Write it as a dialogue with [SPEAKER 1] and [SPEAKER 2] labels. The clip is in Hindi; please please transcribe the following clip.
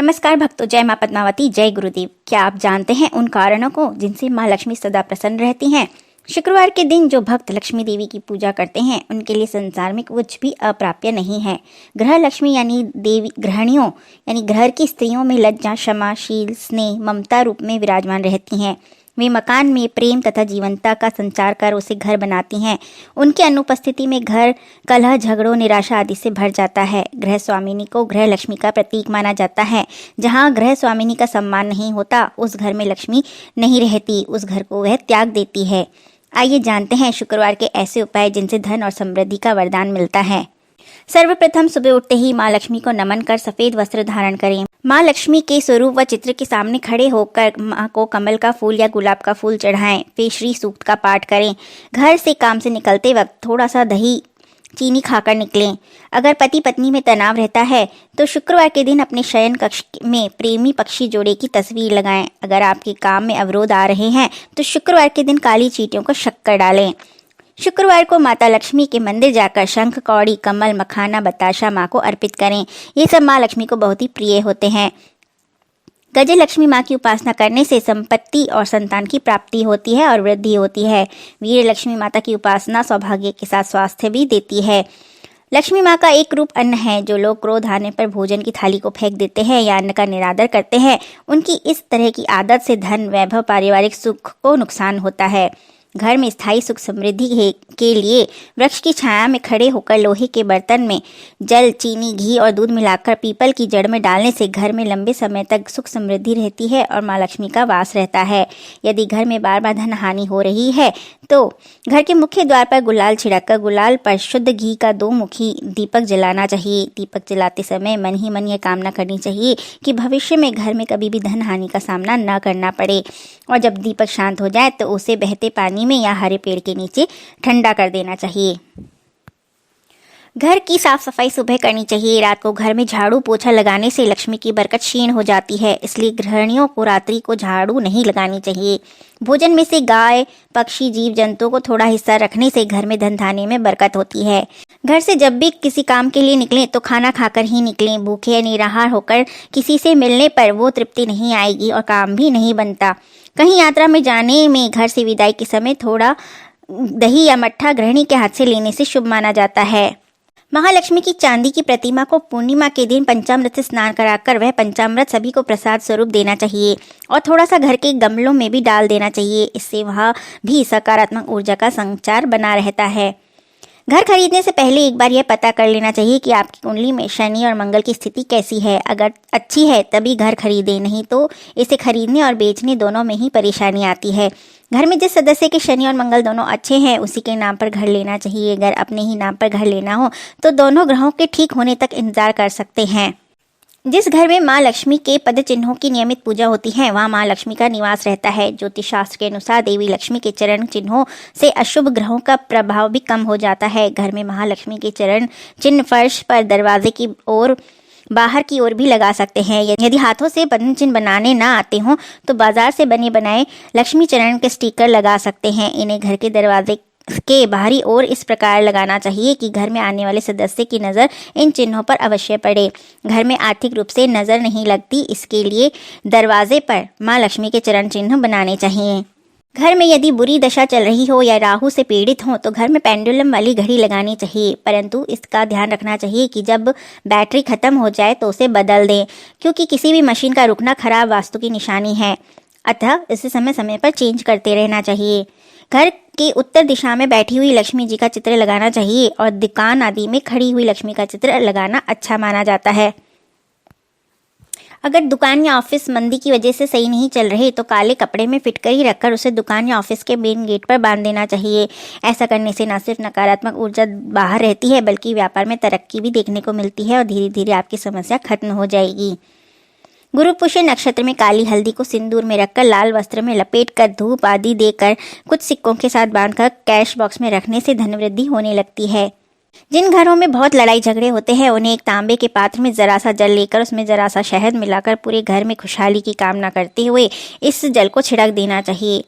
[SPEAKER 1] नमस्कार भक्तों, जय मां पद्मावती, जय गुरुदेव। क्या आप जानते हैं उन कारणों को जिनसे मां लक्ष्मी सदा प्रसन्न रहती हैं? शुक्रवार के दिन जो भक्त लक्ष्मी देवी की पूजा करते हैं उनके लिए संसार में कुछ भी अप्राप्य नहीं है। ग्रह लक्ष्मी यानी देवी गृहिणियों यानी घर की स्त्रियों में लज्जा, क्षमा, शील, स्नेह, ममता रूप में विराजमान रहती हैं। वे मकान में प्रेम तथा जीवंतता का संचार कर उसे घर बनाती हैं। उनकी अनुपस्थिति में घर कलह, झगड़ों, निराशा आदि से भर जाता है। गृह स्वामिनी को गृह लक्ष्मी का प्रतीक माना जाता है। जहाँ गृह स्वामिनी का सम्मान नहीं होता उस घर में लक्ष्मी नहीं रहती, उस घर को वह त्याग देती है। आइए जानते हैं शुक्रवार के ऐसे उपाय जिनसे धन और समृद्धि का वरदान मिलता है। सर्वप्रथम सुबह उठते ही माँ लक्ष्मी को नमन कर सफेद वस्त्र धारण करें। माँ लक्ष्मी के स्वरूप व चित्र के सामने खड़े होकर माँ को कमल का फूल या गुलाब का फूल चढ़ाएं। फिर श्री सूक्त का पाठ करें। घर से काम से निकलते वक्त थोड़ा सा दही चीनी खाकर निकलें। अगर पति पत्नी में तनाव रहता है तो शुक्रवार के दिन अपने शयन कक्ष में प्रेमी पक्षी जोड़े की तस्वीर लगाएं। अगर आपके काम में अवरोध आ रहे हैं तो शुक्रवार के दिन काली चींटियों को शक्कर डालें। शुक्रवार को माता लक्ष्मी के मंदिर जाकर शंख, कौड़ी, कमल, मखाना, बताशा माँ को अर्पित करें। ये सब माँ लक्ष्मी को बहुत ही प्रिय होते हैं। गज लक्ष्मी माँ की उपासना करने से संपत्ति और संतान की प्राप्ति होती है और वृद्धि होती है। वीर लक्ष्मी माता की उपासना सौभाग्य के साथ स्वास्थ्य भी देती है। लक्ष्मी माँ का एक रूप अन्न है। जो लोग क्रोध आने पर भोजन की थाली को फेंक देते हैं या अन्न का निरादर करते हैं, उनकी इस तरह की आदत से धन, वैभव, पारिवारिक सुख को नुकसान होता है। घर में स्थायी सुख समृद्धि के लिए वृक्ष की छाया में खड़े होकर लोहे के बर्तन में जल, चीनी, घी और दूध मिलाकर पीपल की जड़ में डालने से घर में लंबे समय तक सुख समृद्धि रहती है और माँ लक्ष्मी का वास रहता है। यदि घर में बार बार धन हानि हो रही है तो घर के मुख्य द्वार पर गुलाल छिड़ककर गुलाल पर शुद्ध घी का 2 मुखी दीपक जलाना चाहिए। दीपक जलाते समय मन ही मन यह कामना करनी चाहिए कि भविष्य में घर में कभी भी धन हानि का सामना न करना पड़े। और जब दीपक शांत हो जाए तो उसे बहते पानी में या हरे पेड़ के नीचे ठंडा कर देना चाहिए। घर की साफ सफाई सुबह करनी चाहिए। रात को घर में झाड़ू पोछा लगाने से लक्ष्मी की बरकत क्षीण हो जाती है, इसलिए गृहिणियों को रात्रि को झाड़ू नहीं लगानी चाहिए। भोजन में से गाय, पक्षी, जीव जंतुओं को थोड़ा हिस्सा रखने से घर में धन धान्य में बरकत होती है। घर से जब भी किसी काम के लिए निकलें तो खाना खाकर ही निकलें। भूखे या निराहार होकर किसी से मिलने पर वो तृप्ति नहीं आएगी और काम भी नहीं बनता। कहीं यात्रा में जाने में घर से विदाई के समय थोड़ा दही या मट्ठा गृहिणी के हाथ से लेने से शुभ माना जाता है। महालक्ष्मी की चांदी की प्रतिमा को पूर्णिमा के दिन पंचामृत से स्नान कराकर वह पंचामृत सभी को प्रसाद स्वरूप देना चाहिए और थोड़ा सा घर के गमलों में भी डाल देना चाहिए। इससे वहाँ भी सकारात्मक ऊर्जा का संचार बना रहता है। घर खरीदने से पहले एक बार यह पता कर लेना चाहिए कि आपकी कुंडली में शनि और मंगल की स्थिति कैसी है। अगर अच्छी है तभी घर खरीदें, नहीं तो इसे खरीदने और बेचने दोनों में ही परेशानी आती है। घर में जिस सदस्य के शनि और मंगल दोनों अच्छे हैं उसी के नाम पर घर लेना चाहिए। अगर अपने ही नाम पर घर लेना हो तो दोनों ग्रहों के ठीक होने तक इंतजार कर सकते हैं। जिस घर में माँ लक्ष्मी के पद चिन्हों की नियमित पूजा होती है वहाँ माँ लक्ष्मी का निवास रहता है। ज्योतिष शास्त्र के अनुसार देवी लक्ष्मी के चरण चिन्हों से अशुभ ग्रहों का प्रभाव भी कम हो जाता है। घर में महालक्ष्मी के चरण चिन्ह फर्श पर, दरवाजे की ओर, बाहर की ओर भी लगा सकते हैं। यदि हाथों से बंधन चिन्ह बनाने ना आते हों तो बाजार से बने बनाए लक्ष्मी चरण के स्टिकर लगा सकते हैं। इन्हें घर के दरवाजे के बाहरी ओर इस प्रकार लगाना चाहिए कि घर में आने वाले सदस्य की नज़र इन चिन्हों पर अवश्य पड़े। घर में आर्थिक रूप से नज़र नहीं लगती, इसके लिए दरवाजे पर माँ लक्ष्मी के चरण चिन्ह बनाने चाहिए। घर में यदि बुरी दशा चल रही हो या राहु से पीड़ित हो तो घर में पेंडुलम वाली घड़ी लगानी चाहिए, परंतु इसका ध्यान रखना चाहिए कि जब बैटरी खत्म हो जाए तो उसे बदल दें, क्योंकि किसी भी मशीन का रुकना खराब वास्तु की निशानी है। अतः इसे समय समय पर चेंज करते रहना चाहिए। घर के उत्तर दिशा में बैठी हुई लक्ष्मी जी का चित्र लगाना चाहिए और दुकान आदि में खड़ी हुई लक्ष्मी का चित्र लगाना अच्छा माना जाता है। अगर दुकान या ऑफिस मंदी की वजह से सही नहीं चल रहे तो काले कपड़े में फिटकरी रखकर उसे दुकान या ऑफिस के मेन गेट पर बांध देना चाहिए। ऐसा करने से न सिर्फ नकारात्मक ऊर्जा बाहर रहती है बल्कि व्यापार में तरक्की भी देखने को मिलती है और धीरे धीरे आपकी समस्या खत्म हो जाएगी। गुरु पुष्य नक्षत्र में काली हल्दी को सिंदूर में रखकर लाल वस्त्र में लपेटकर धूप आदि देकर कुछ सिक्कों के साथ बांधकर कैश बॉक्स में रखने से धन वृद्धि होने लगती है। जिन घरों में बहुत लड़ाई झगड़े होते हैं उन्हें एक तांबे के पात्र में जरा सा जल लेकर उसमें जरा सा शहद मिलाकर पूरे घर में खुशहाली की कामना करते हुए इस जल को छिड़क देना चाहिए।